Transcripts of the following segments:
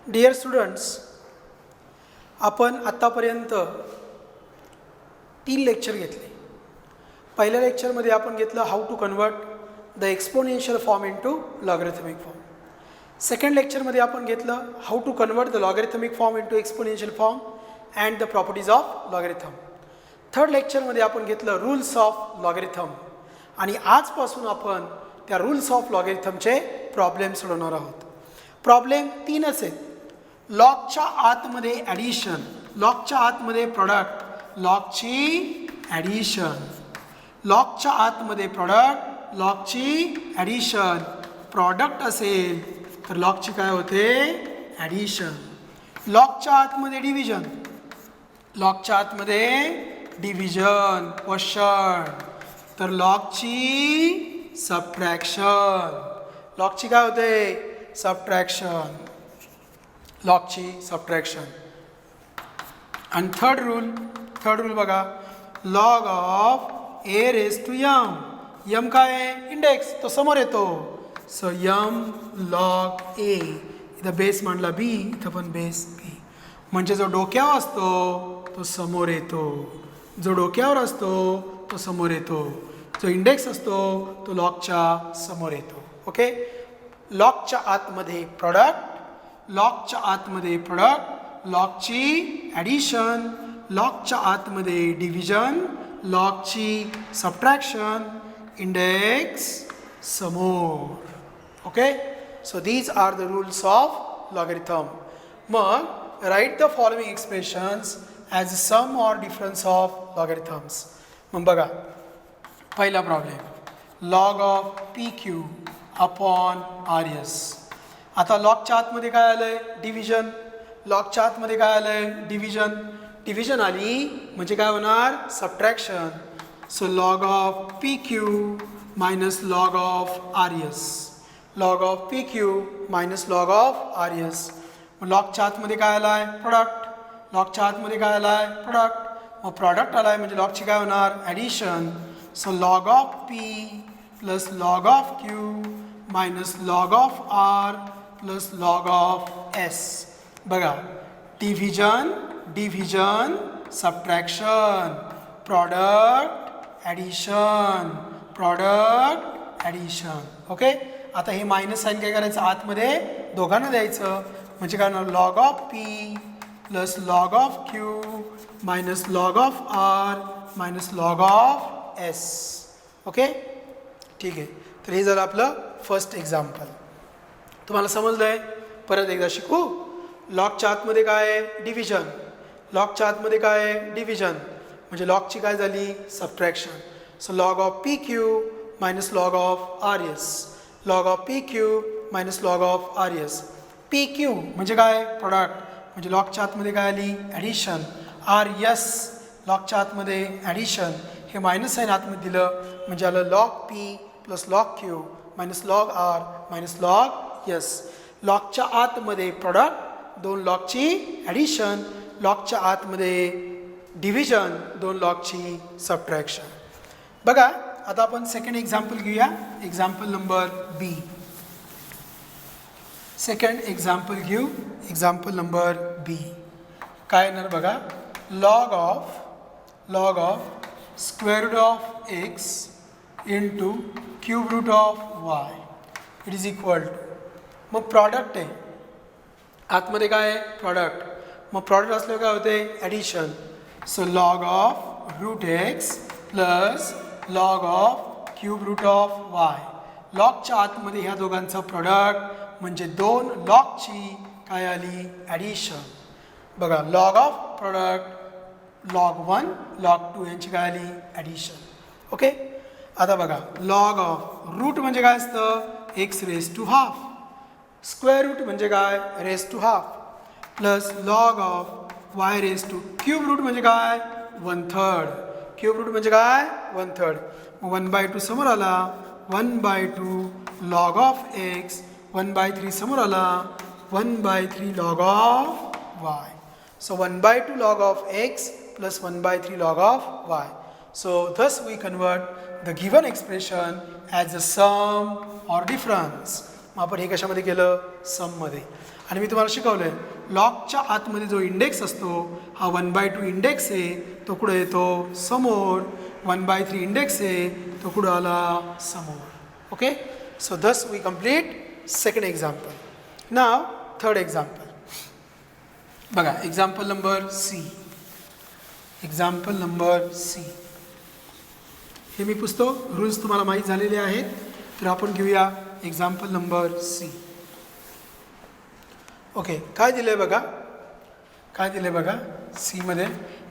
Dear students, आपण आत्तापर्यंत 3 lecture घेतले. पहिल्या लेक्चरमध्ये आपण घेतलं how to convert the exponential form into logarithmic form. Second लेक्चरमध्ये आपण घेतलं how to convert the logarithmic form into exponential form and the properties of logarithm. Third लेक्चरमध्ये आपण घेतलं रूल्स ऑफ लॉगरिथम आणि आजपासून आपण त्या रूल्स ऑफ लॉगरिथमचे प्रॉब्लेम सोडवणार आहोत. प्रॉब्लेम 3च आहेत. लॉगच्या आतमध्ये ॲडिशन, लॉगच्या आतमध्ये प्रॉडक्ट, लॉगची ॲडिशन, लॉगच्या आतमध्ये प्रॉडक्ट, लॉगची ॲडिशन. प्रॉडक्ट असेल तर लॉगची काय होते? ॲडिशन. लॉगच्या आतमध्ये डिव्हिजन, लॉगच्या आतमध्ये डिव्हिजन क्वेश्चन, तर लॉगची सबट्रॅक्शन. लॉगची काय होते? सबट्रॅक्शन. लॉगची सबट्रॅक्शन. आणि थर्ड रूल बघा, log of A raise to M. M काय आहे? इंडेक्स, तो समोर येतो. So M log A. इथं बेस मांडला बी, इथं पण बेस बी. म्हणजे जो डोक्यावर असतो तो समोर येतो, जो डोक्यावर असतो तो समोर येतो, जो इंडेक्स असतो तो लॉगच्या समोर येतो. ओके. लॉगच्या आतमध्ये प्रॉडक्ट, लॉगच्या आतमध्ये प्रॉडक्ट, लॉगची ॲडिशन, लॉगच्या आतमध्ये डिव्हिजन, लॉगची सबट्रॅक्शन, इंडेक्स समोर. Okay. So these are the rules of logarithm. मग write the following expressions as sum or difference of logarithms. मग बघा, पहिला problem, log of P Q upon R S. आता लॉगच्या आतमध्ये काय आलं आहे? डिव्हिजन. लॉगच्या आतमध्ये काय आलं आहे? डिव्हिजन. डिव्हिजन आली म्हणजे काय होणार? Subtraction. So log of P Q minus log of R S. Log of P Q minus log of R S. मग लॉगच्या आतमध्ये काय आला आहे? प्रोडक्ट. लॉगच्या आतमध्ये काय आला आहे? प्रोडक्ट. मग प्रॉडक्ट आला आहे म्हणजे लॉगची काय होणार? Addition. So log of P plus log of Q minus log of R plus log of S. बघा, division, division, subtraction, product, addition, product, addition. Okay. आता हे मायनस साईन काय करायचं? आतमध्ये दोघांना द्यायचं म्हणजे काय होणार? Log of P plus log of Q minus log of R minus log of S. Okay. ठीक आहे. तर हे झालं आपलं फर्स्ट एक्झाम्पल. तुम्हाला समजलं आहे? परत एकदा शिकू. लॉगच्या आतमध्ये काय आहे? डिव्हिजन. लॉगच्या आतमध्ये काय आहे? डिव्हिजन. म्हणजे लॉगची काय झाली? Subtraction. So log of P Q minus log of R S. Log of P Q minus log of R S. P Q म्हणजे काय? प्रॉडक्ट. म्हणजे लॉगच्या आतमध्ये काय आली? ॲडिशन. आर एस लॉगच्या आतमध्ये ॲडिशन. हे मायनस साईन आतमध्ये दिलं म्हणजे आलं log P plus log Q minus log R minus log S. लॉगच्या आतमध्ये प्रॉडक्ट, 2 लॉगची ॲडिशन, लॉगच्या आतमध्ये डिव्हिजन, 2 लॉगची सबट्रॅक्शन. बघा, आता आपण सेकंड एक्झाम्पल घेऊया. Example number B. Second example घेऊ. Example number B. काय येणार बघा, log of square root of X into cube root of Y it is equal to. मग प्रॉडक्ट आहे, आतमध्ये काय आहे? प्रॉडक्ट. मग प्रॉडक्ट असल्यावर काय होते? Addition. So log of root X plus log of cube root of Y. लॉगच्या आतमध्ये ह्या दोघांचं प्रॉडक्ट म्हणजे 2 लॉगची काय आली? ॲडिशन. बघा, log of product log 1 log 2 यांची काय आली? ॲडिशन. ओके. आता बघा, लॉग ऑफ रूट म्हणजे काय असतं? X raise to half. Square root म्हणजे काय? Raise to half. Plus log of Y raise to cube root म्हणजे काय? 1/3. क्यूब रूट म्हणजे काय? 1/3. मग 1/2 समोर आला. 1/2 लॉग ऑफ एक्स. 1/3 समोर आला. 1/3 log of Y. So 1/2 log of x plus 1/3 log of y. So thus we convert the given expression as a sum or difference. मग आपण हे कशामध्ये केलं? सममध्ये. आणि मी तुम्हाला शिकवलं आहे लॉगच्या आतमध्ये जो इंडेक्स असतो हा 1/2 इंडेक्स आहे, तो कुठे येतो समोर. 1/3 इंडेक्स आहे, तो कुठं आला समोर. Okay, so thus we complete second example. Now third example बघा. Example number C. Example number C हे मी पुसतो, रूल्स तुम्हाला माहीत झालेले आहेत. तर आपण घेऊया एक्झाम्पल नंबर सी. ओके, काय दिलं आहे बघा, काय दिलं आहे बघा सीमध्ये.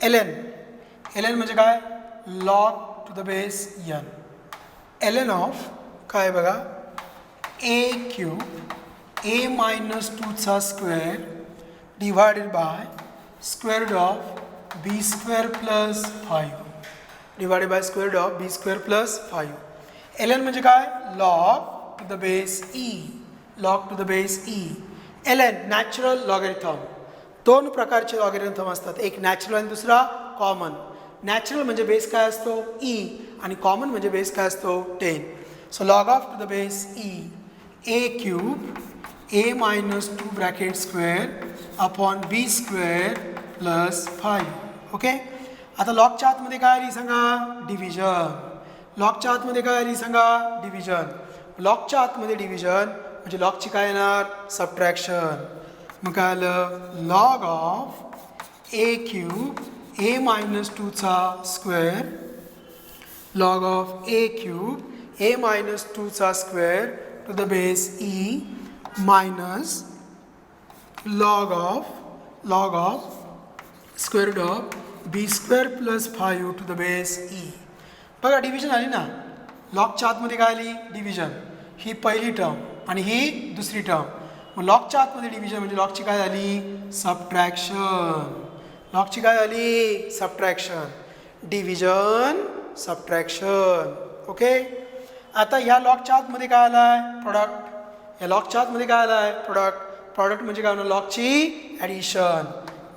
एल एन म्हणजे काय log to the base N. L N of काय बघा ए क्यूब ए मायनस 2चा square divided by square root of B square plus 5 divided by square root of B square plus 5. L N म्हणजे काय log to the base E. Log to the base E. L N natural logarithm. दोन प्रकारचे logarithm असतात, एक natural आणि दुसरा common. Natural म्हणजे base काय असतो ई आणि कॉमन म्हणजे बेस काय असतो 10. So log of to the base E A cube A minus 2 bracket square upon B square plus 5. Okay, आता लॉगच्या आतमध्ये काय आली सांगा डिव्हिजन. लॉगच्या आतमध्ये काय आली सांगा डिव्हिजन. लॉगच्या आतमध्ये डिव्हिजन म्हणजे लॉगची काय येणार सबट्रॅक्शन. मग काय आलं log of A cube A minus 2चा square log of A cube A minus 2चा square to the base E minus log of square root of B square plus 5 to the base E. बघा division आली ना. लॉगच्या आतमध्ये काय आली division. ही पहिली term आणि ही दुसरी टर्म. मग लॉगच्या आतमध्ये डिव्हिजन म्हणजे लॉगची काय झाली सबट्रॅक्शन. लॉगची काय झाली सबट्रॅक्शन. Division subtraction. ओके, आता ह्या लॉगच्या आतमध्ये काय आला आहे प्रोडक्ट. या लॉगच्या आतमध्ये काय आला आहे प्रोडक्ट. प्रॉडक्ट म्हणजे काय होणार लॉगची ॲडिशन.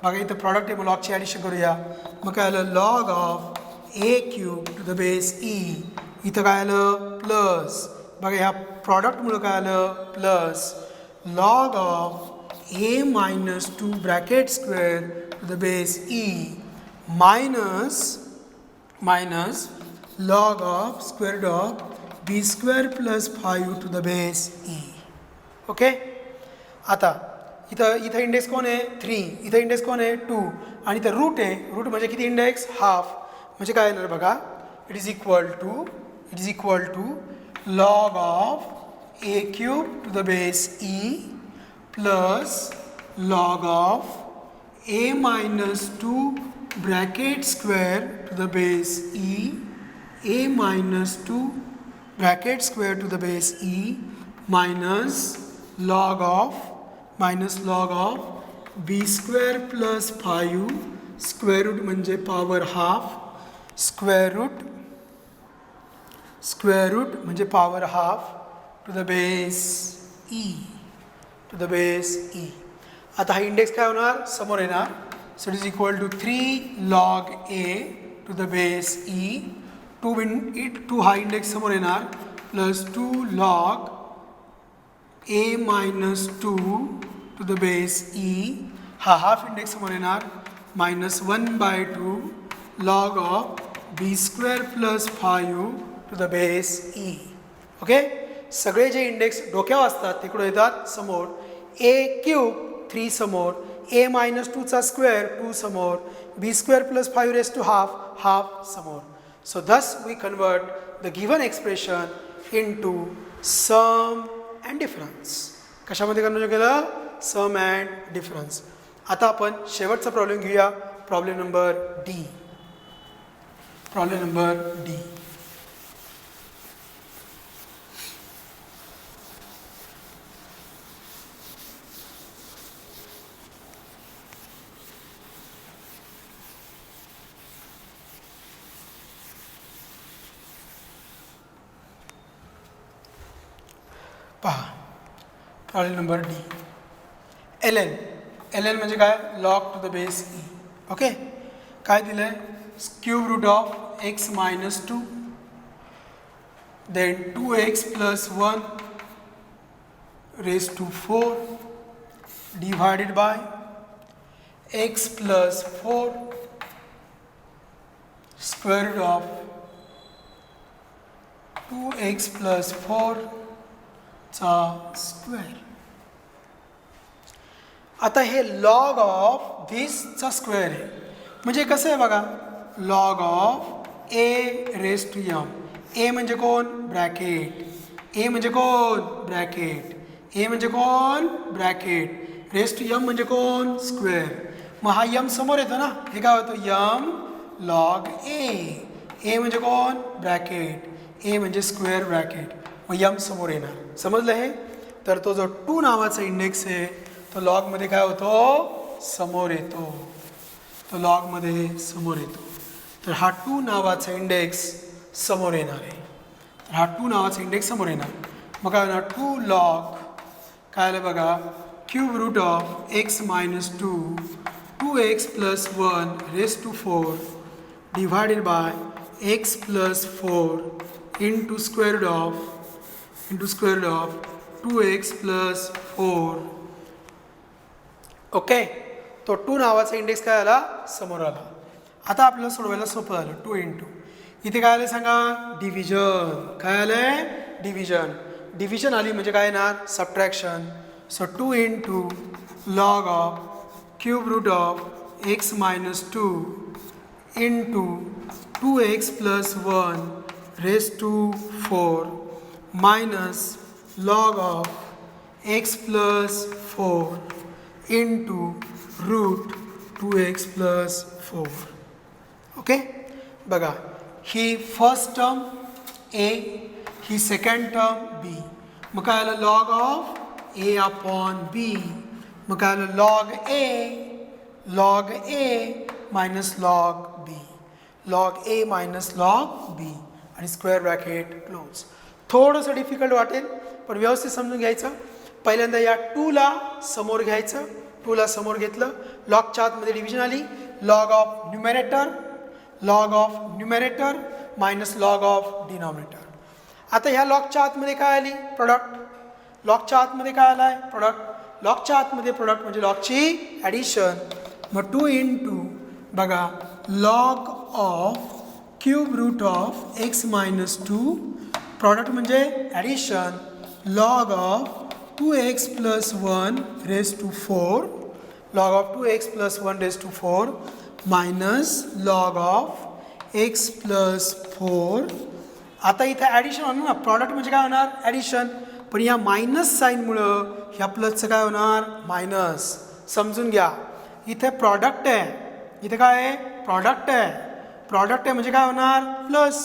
बघा इथं प्रॉडक्ट आहे, मग लॉगची ॲडिशन करूया. मग काय आलं log of A cube to the base E. इथं काय आलं प्लस. बघा ह्या प्रॉडक्टमुळं काय आलं plus log of A minus 2 bracket square to the base E minus log of square root of B square plus 5 to the base E. Okay, आता इथं इंडेक्स कोण आहे 3, इथं इंडेक्स कोण आहे 2 आणि इथं रूट आहे. रूट म्हणजे किती इंडेक्स हाफ. म्हणजे काय येणार बघा it is equal to log of A cube to the base E plus log of A minus 2 bracket square to the base E A minus 2 bracket square to the base E minus log of B square plus 5 square root म्हणजे power half. Square root म्हणजे power half to the base E. आता हा index काय होणार समोर येणार. So it is equal to 3 log A to the base E. 2 हा index समोर येणार plus 2 log A minus 2 to the base E. हा हाफ इंडेक्स समोर येणार minus 1/2 log of B square plus 5 to the base E. Okay, सगळे जे index डोक्यावर असतात तिकडे येतात समोर. ए क्यूब 3 समोर, ए मायनस 2चा स्क्वेअर 2 समोर, B square plus 5 raise to half समोर. So thus we convert the given expression into sum and difference. कशामध्ये कन्वर्ट केलं सम अँड डिफरन्स. आता आपण शेवटचा प्रॉब्लेम घेऊया. Problem number D. पहा problem number D. L N म्हणजे काय log to the base E. Okay, काय दिलं आहे cube root of X minus 2 then 2x plus 1 raise to 4 divided by x plus 4 square root of 2x plus 4 चा square. आता हे log of धिसचा square आहे. म्हणजे कसं आहे बघा, log of A raise to M. A म्हणजे कोण? ब्रॅकेट. ए म्हणजे कोण? ब्रॅकेट. ए म्हणजे कोण? ब्रॅकेट. रेस टू यम म्हणजे कोण? स्क्वेअर. मग हा यम समोर येतो ना, हे काय होतं? यम लॉग ए. ए म्हणजे कोण? ब्रॅकेट. ए म्हणजे स्क्वेअर ब्रॅकेट. मग यम समोर येणार. समजलं हे? तर तो जो 2 नावाचा इंडेक्स आहे तो लॉगमध्ये काय होतो? समोर येतो. तो लॉगमध्ये समोर येतो. तर हा 2 नावाचा इंडेक्स समोर येणार आहे. तर हा 2 नावाचा इंडेक्स समोर येणार. मग काय होणार? 2 लॉग काय आलं बघा, cube root of x minus 2 2x plus 1 raise to 4 divided by x plus 4 into square root of 2x plus 4. Okay. तो 2 नावाचा इंडेक्स काय आला? समोर आला. आता आपल्याला सोडवायला सोपं झालं. 2 इंटू इथे काय आलं सांगा? डिव्हिजन. काय आलंय? डिव्हिजन. डिव्हिजन आली म्हणजे काय येणार? Subtraction. So 2 into log of cube root of x minus 2 into 2x plus 1 raise to 4 minus log of x plus 4 into root 2x plus 4. Okay. बघा, ही फर्स्ट टर्म a, ही second term b. मग काय आलं? Log of a upon b. मग काय आलं? Log a minus log b. Log a minus log b आणि स्क्वेअर ब्रॅकेट क्लोज. थोडंसं डिफिकल्ट वाटेल पण व्यवस्थित समजून घ्यायचं. पहिल्यांदा या 2ला समोर घ्यायचं. 2ला समोर घेतलं. लॉगच्या आतमध्ये डिव्हिजन आली. Log of numerator minus log of denominator. आता ह्या लॉगच्या आतमध्ये काय आली? प्रोडक्ट. लॉगच्या आतमध्ये काय आलाय? प्रोडक्ट. लॉगच्या आतमध्ये प्रोडक्ट म्हणजे लॉगची ॲडिशन. मग 2 इंटू बघा log of cube root of x minus 2 product म्हणजे addition. Log of 2x plus 1 raise to 4 log of 2x plus 1 raise to 4 minus log of x plus 4. आता इथे ॲडिशन होणार ना, product म्हणजे काय होणार? ॲडिशन. पण या मायनस साईनमुळं ह्या प्लसचं काय होणार? मायनस. समजून घ्या, इथे प्रॉडक्ट आहे, इथे काय आहे? प्रॉडक्ट आहे. प्रॉडक्ट आहे म्हणजे काय होणार? प्लस.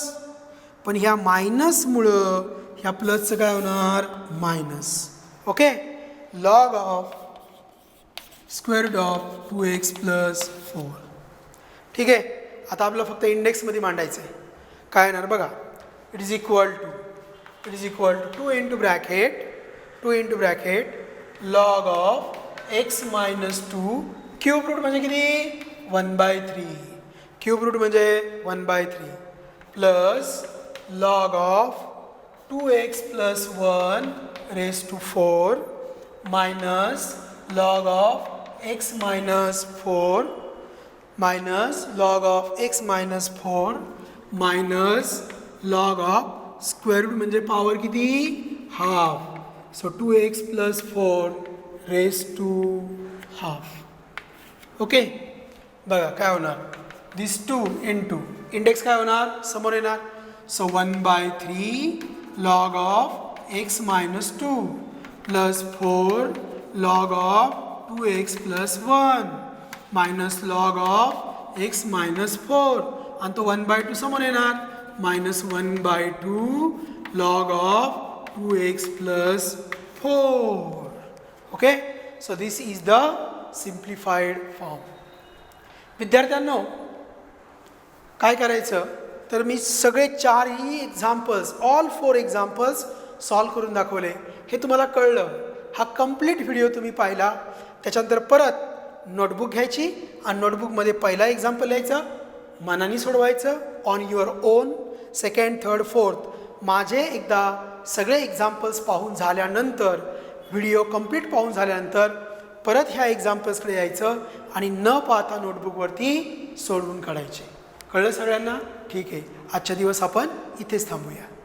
पण ह्या मायनसमुळं ह्या प्लसचं काय होणार? Minus. Okay. Log of square root of 2x plus 4. ठीक आहे. आता आपलं फक्त इंडेक्समध्ये मांडायचं आहे. काय येणार बघा? It is equal to 2 into bracket log of x minus 2 cube root म्हणजे किती? 1/3. क्यूब रूट म्हणजे 1/3 plus log of 2x plus 1 raise to 4 minus log of x minus 4 minus log of x minus 4 minus log of square root म्हणजे power किती? Half. So 2x plus 4 raise to half. Okay. बघा काय होणार? दिस 2 into index काय होणार? समोर येणार. So 1/3 log of x minus 2 plus 4 log of 2x plus 1 minus log of x minus 4 आणि तो 1/2 समोर येणार. Minus 1/2 log of 2x plus 4. Okay. So this is the simplified form. विद्यार्थ्यांनो काय करायचं तर मी सगळे 4ही एक्झाम्पल्स, ऑल 4 एक्झाम्पल्स सॉल्व करून दाखवले. हे तुम्हाला कळलं. हा कंप्लीट व्हिडिओ तुम्ही पाहिला. त्याच्यानंतर परत नोटबुक घ्यायची आणि नोटबुकमध्ये पहिला एक्झाम्पल लिहायचं, मनाने सोडवायचं on your own. Second, third, fourth माझे एकदा सगळे एक्झाम्पल्स पाहून झाल्यानंतर, व्हिडिओ कंप्लीट पाहून झाल्यानंतर परत ह्या एक्झाम्पल्सकडे यायचं आणि न पाहता नोटबुकवरती सोडवून काढायचे. कळलं सगळ्यांना? ठीक आहे. आजच्या दिवस आपण इथेच थांबूया.